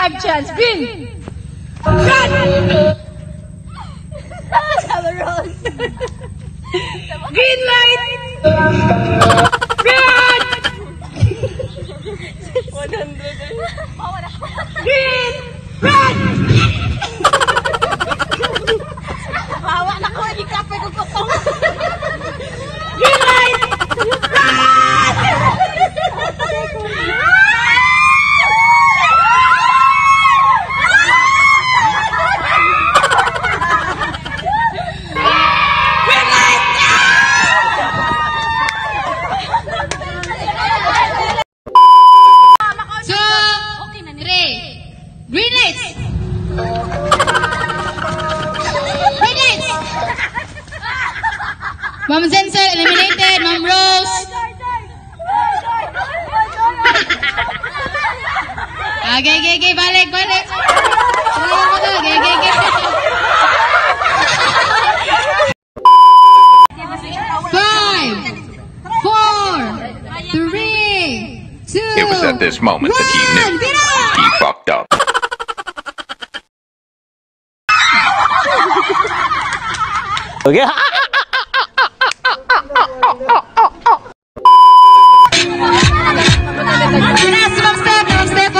have chance. Green. Red. Green light. Red. 100. Green. Red. Bawa na ko, ikapay ko kutong. Green light. Green lights! Green lights! Ma'am Zenzel eliminated. Ma'am Rose. Okay, balik. Five, 4, 3, 2. It was at this moment that he knew he fucked up. Okay. Step.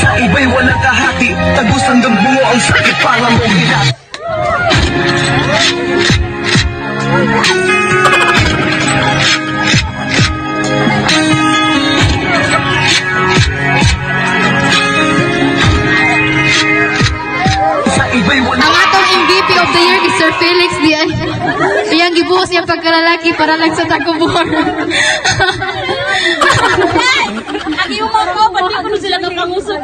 Sa iba'y walang kahati, tagos hanggang bungo ang sakit parang buhilat. Ang atong MVP of the year is Sir Felix Dian. Iyang gibuhos niyang pagkalalaki para lang sa takubor. Ang iumaw ko, pati ko sila kapangusok.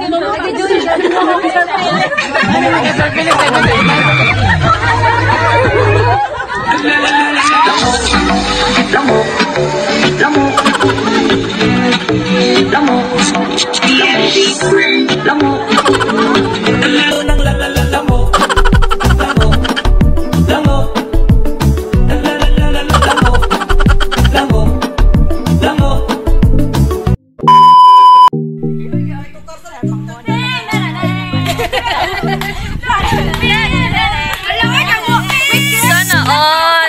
Sana all.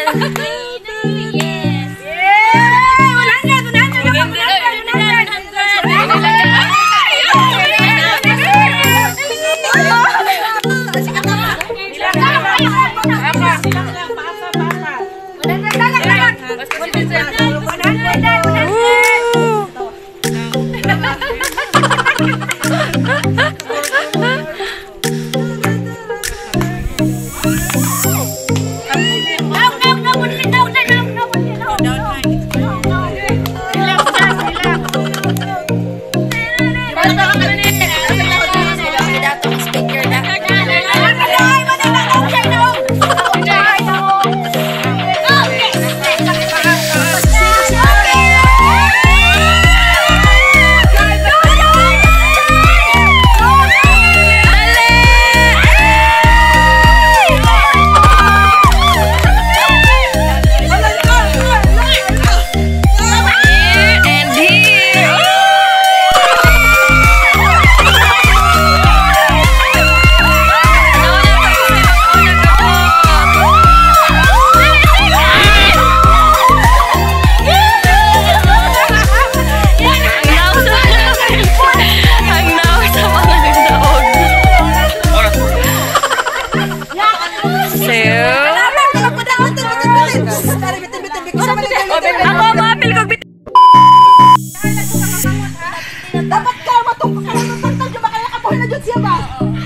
Dapat ka matungkol ka ba kaya kapoy na dyan siya ba?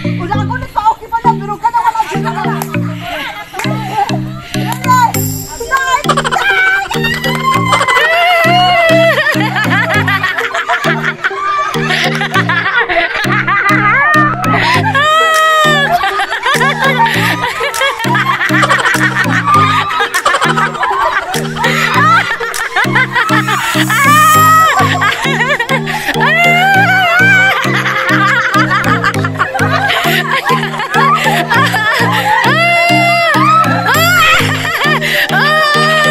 Wala ka gunit pa okay pa lang, pero ka na wala dyan na lang. Ah!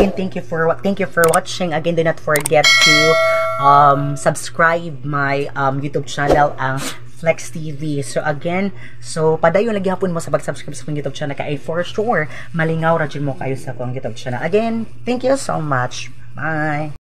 again, thank you for watching. Again, do not forget to subscribe my YouTube channel, ang Flex TV. So again, padayon lagi hapon mo sa pag-subscribe sa akong YouTube channel kay for sure malingaw ra jud mo kayo sa akong YouTube channel. Again, thank you so much. Bye.